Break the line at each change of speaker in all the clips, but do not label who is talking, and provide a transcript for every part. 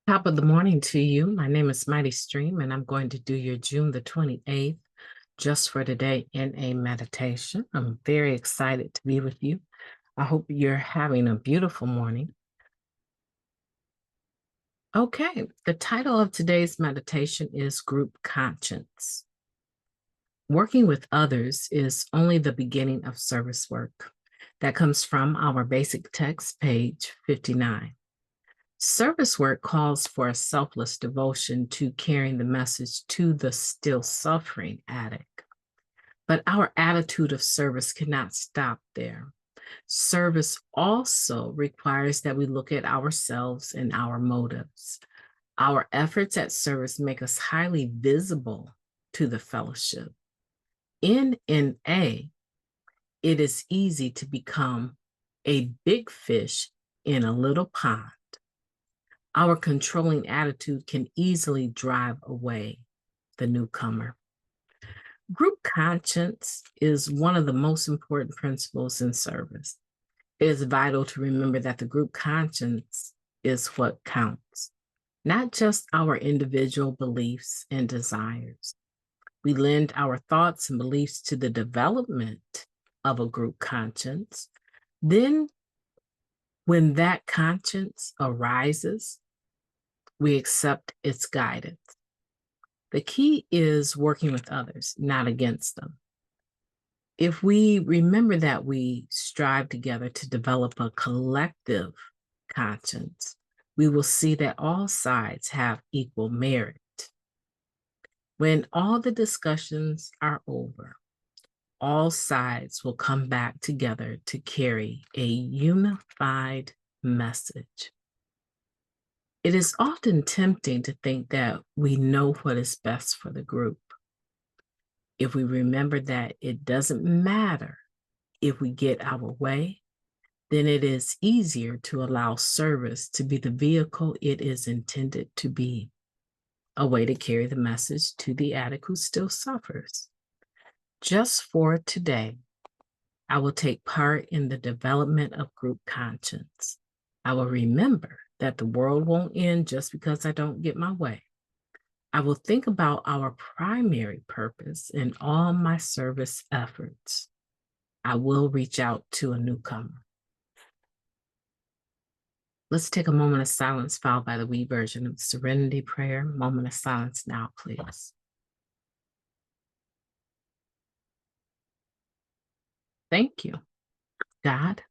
Top of the morning to you. My name is Mighty Stream, and I'm going to do your June the 28th just for today in a meditation. I'm very excited to be with you. I hope you're having a beautiful morning. Okay, the title of today's meditation is Group Conscience. Working with others is only the beginning of service work. That comes from our basic text, page 59. Service work calls for a selfless devotion to carrying the message to the still suffering addict. But our attitude of service cannot stop there. Service also requires that we look at ourselves and our motives. Our efforts at service make us highly visible to the fellowship. In NA, it is easy to become a big fish in a little pond. Our controlling attitude can easily drive away the newcomer. Group conscience is one of the most important principles in service. It is vital to remember that the group conscience is what counts, not just our individual beliefs and desires. We lend our thoughts and beliefs to the development of a group conscience. Then, when that conscience arises, we accept its guidance. The key is working with others, not against them. If we remember that we strive together to develop a collective conscience, we will see that all sides have equal merit. When all the discussions are over, all sides will come back together to carry a unified message. It is often tempting to think that we know what is best for the group. If we remember that it doesn't matter if we get our way, then it is easier to allow service to be the vehicle it is intended to be, a way to carry the message to the addict who still suffers. Just for today, I will take part in the development of group conscience. I will remember that the world won't end just because I don't get my way. I will think about our primary purpose in all my service efforts. I will reach out to a newcomer. Let's take a moment of silence followed by the we version of the Serenity Prayer. Moment of silence now, please. Thank you. God,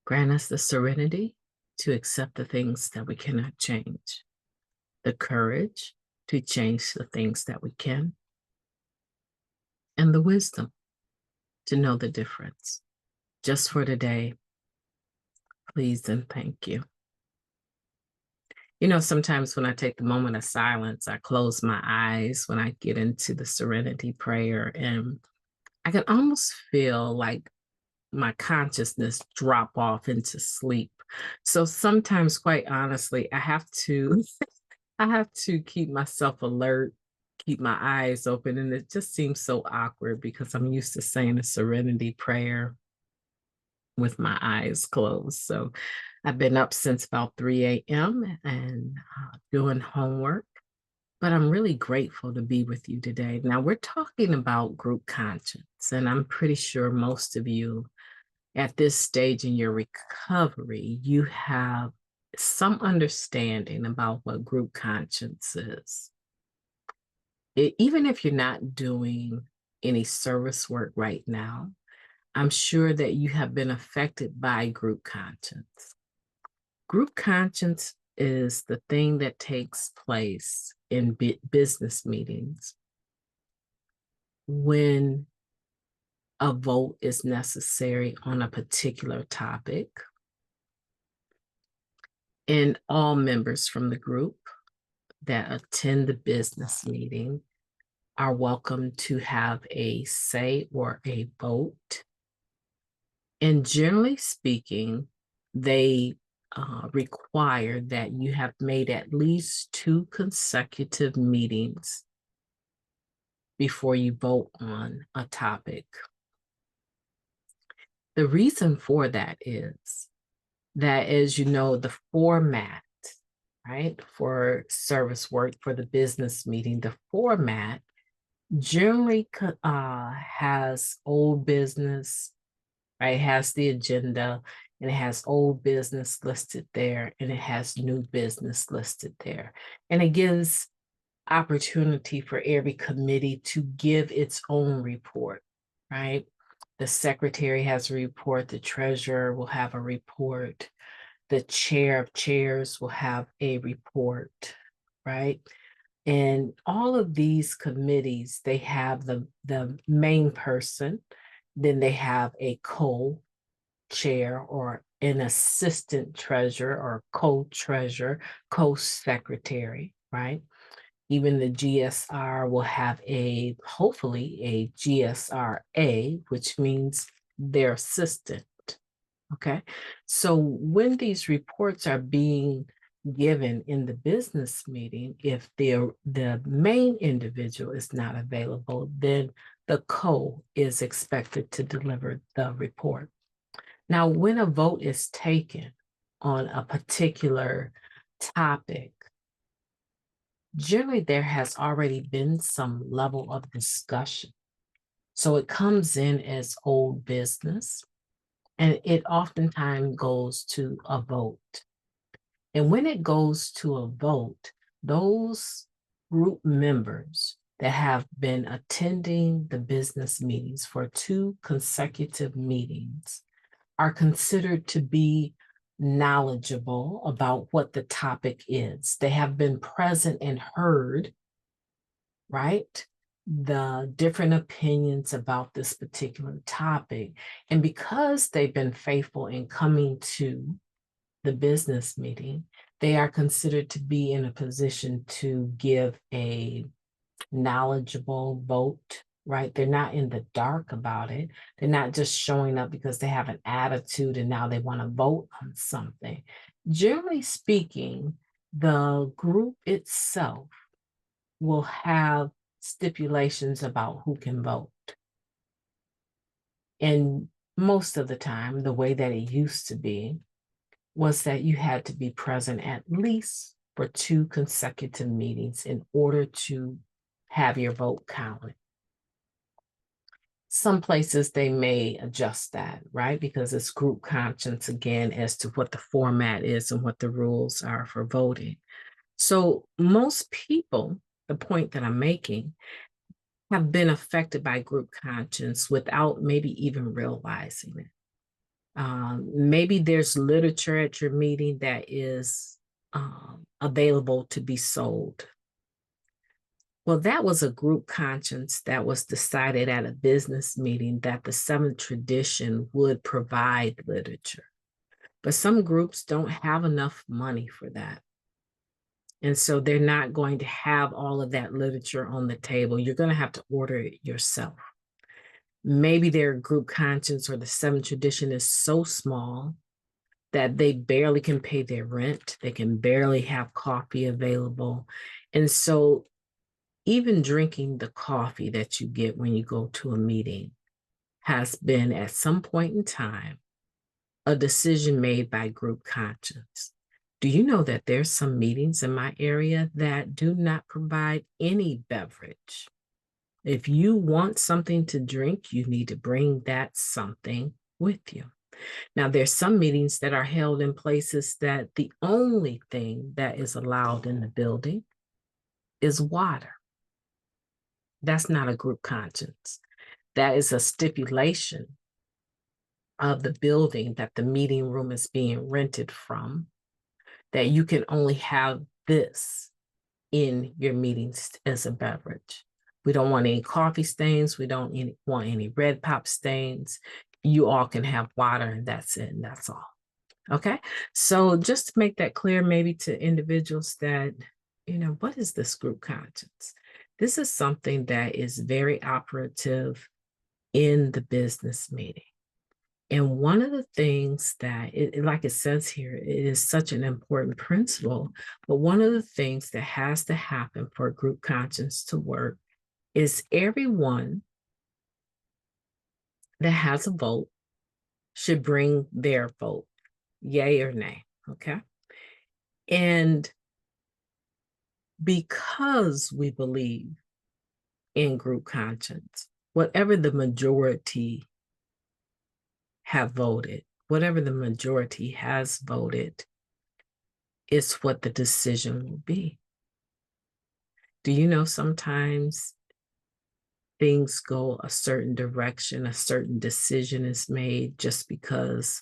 grant us the serenity to accept the things that we cannot change, the courage to change the things that we can, and the wisdom to know the difference. Just for today, please and thank you. You know, sometimes when I take the moment of silence, I close my eyes when I get into the serenity prayer, and I can almost feel like my consciousness drop off into sleep. So sometimes, quite honestly, I have to keep myself alert, keep my eyes open, and it just seems so awkward because I'm used to saying a serenity prayer with my eyes closed. So I've been up since about 3 a.m. and doing homework, but I'm really grateful to be with you today. Now, we're talking about group conscience, and I'm pretty sure most of you at this stage in your recovery, you have some understanding about what group conscience is. Even if you're not doing any service work right now, I'm sure that you have been affected by group conscience. Group conscience is the thing that takes place in business meetings when a vote is necessary on a particular topic, and all members from the group that attend the business meeting are welcome to have a say or a vote. And generally speaking, they require that you have made at least 2 consecutive meetings before you vote on a topic. The reason for that is that, as you know, the format right, for service work for the business meeting, the format generally has old business, right? It has the agenda and it has old business listed there and it has new business listed there. And it gives opportunity for every committee to give its own report, right? The secretary has a report, the treasurer will have a report, the chair of chairs will have a report, right? And all of these committees, they have the main person, then they have a co-chair or an assistant treasurer or co-treasurer, co-secretary, right? Even the GSR will have hopefully a GSRA, which means their assistant. Okay. So when these reports are being given in the business meeting, if the main individual is not available, then the co is expected to deliver the report. Now, when a vote is taken on a particular topic, generally there has already been some level of discussion. So it comes in as old business, and it oftentimes goes to a vote. And when it goes to a vote, those group members that have been attending the business meetings for 2 consecutive meetings are considered to be knowledgeable about what the topic is. They have been present and heard, right? The different opinions about this particular topic. And because they've been faithful in coming to the business meeting, they are considered to be in a position to give a knowledgeable vote, right? They're not in the dark about it. They're not just showing up because they have an attitude and now they want to vote on something. Generally speaking, the group itself will have stipulations about who can vote. And most of the time, the way that it used to be was that you had to be present at least for 2 consecutive meetings in order to have your vote counted. Some places they may adjust that, right? Because it's group conscience again as to what the format is and what the rules are for voting. So most people, the point that I'm making, have been affected by group conscience without maybe even realizing it. Maybe there's literature at your meeting that is available to be sold. Well, that was a group conscience that was decided at a business meeting that the seventh tradition would provide literature. But some groups don't have enough money for that. And so they're not going to have all of that literature on the table. You're going to have to order it yourself. Maybe their group conscience or the seventh tradition is so small that they barely can pay their rent. They can barely have coffee available. And so even drinking the coffee that you get when you go to a meeting has been at some point in time a decision made by group conscience. Do you know that there's some meetings in my area that do not provide any beverage? If you want something to drink, you need to bring that something with you. Now, there's some meetings that are held in places that the only thing that is allowed in the building is water. That's not a group conscience. That is a stipulation of the building that the meeting room is being rented from, that you can only have this in your meetings as a beverage. We don't want any coffee stains. We don't want any red pop stains. You all can have water and that's it, and that's all. Okay. So just to make that clear, maybe to individuals that, what is this group conscience? This is something that is very operative in the business meeting. And one of the things that, like it says here, it is such an important principle, but one of the things that has to happen for group conscience to work is everyone that has a vote should bring their vote, yay or nay, okay? And because we believe in group conscience. Whatever the majority have voted, whatever the majority has voted, is what the decision will be. Do you know sometimes things go a certain direction, a certain decision is made just because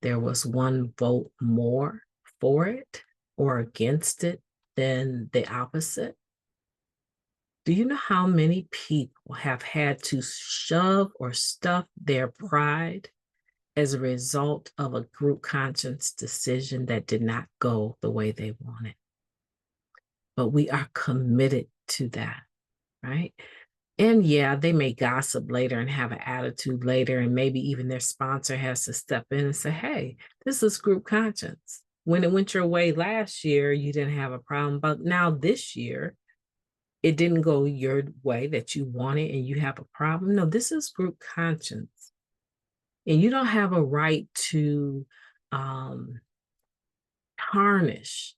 there was one vote more for it or against it than the opposite? Do you know how many people have had to shove or stuff their pride as a result of a group conscience decision that did not go the way they wanted? But we are committed to that, right? And yeah, they may gossip later and have an attitude later, and maybe even their sponsor has to step in and say, hey, this is group conscience. When it went your way last year, you didn't have a problem, but now this year, it didn't go your way that you wanted and you have a problem. No, this is group conscience. And you don't have a right to tarnish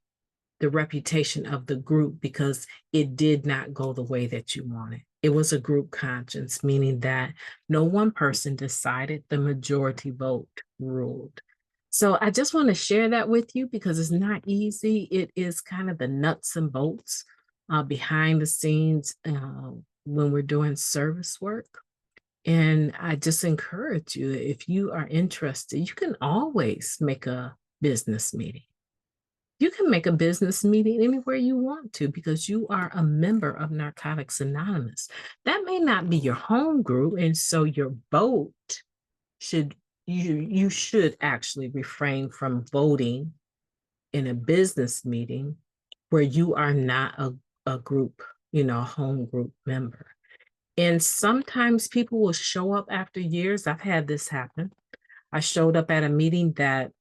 the reputation of the group because it did not go the way that you wanted. It was a group conscience, meaning that no one person decided, the majority vote ruled. So I just want to share that with you because it's not easy. It is kind of the nuts and bolts behind the scenes when we're doing service work. And I just encourage you, if you are interested, you can always make a business meeting. You can make a business meeting anywhere you want to because you are a member of Narcotics Anonymous. That may not be your home group, and so your vote should you should actually refrain from voting in a business meeting where you are not a group, a home group member. And sometimes people will show up after years. I've had this happen. I showed up at a meeting that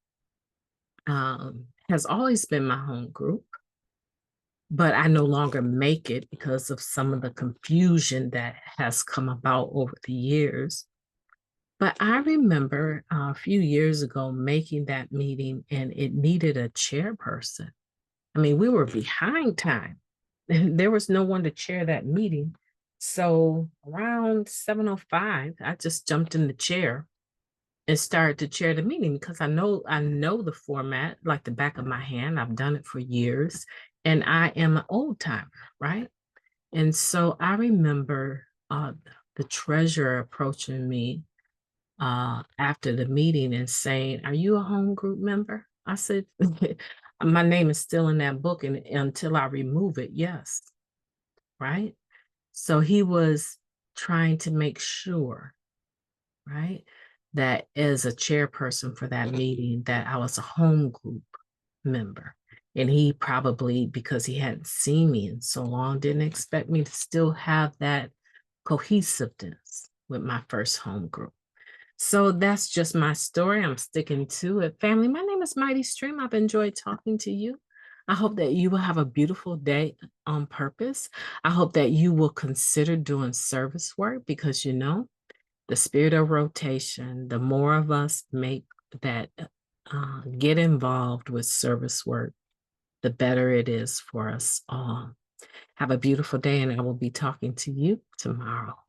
has always been my home group, but I no longer make it because of some of the confusion that has come about over the years. But I remember a few years ago making that meeting and it needed a chairperson. I mean, we were behind time and there was no one to chair that meeting. So around 7:05, I just jumped in the chair and started to chair the meeting because I know the format like the back of my hand. I've done it for years and I am an old timer, right? And so I remember the treasurer approaching me after the meeting and saying, "Are you a home group member?" I said, "My name is still in that book, and until I remove it, yes." Right? So he was trying to make sure, right, that as a chairperson for that meeting, that I was a home group member. And he probably, because he hadn't seen me in so long, didn't expect me to still have that cohesiveness with my first home group. So that's just my story. I'm sticking to it. Family, my name is Mighty Stream. I've enjoyed talking to you. I hope that you will have a beautiful day on purpose. I hope that you will consider doing service work because the spirit of rotation, the more of us make that get involved with service work, the better it is for us all. Have a beautiful day, and I will be talking to you tomorrow.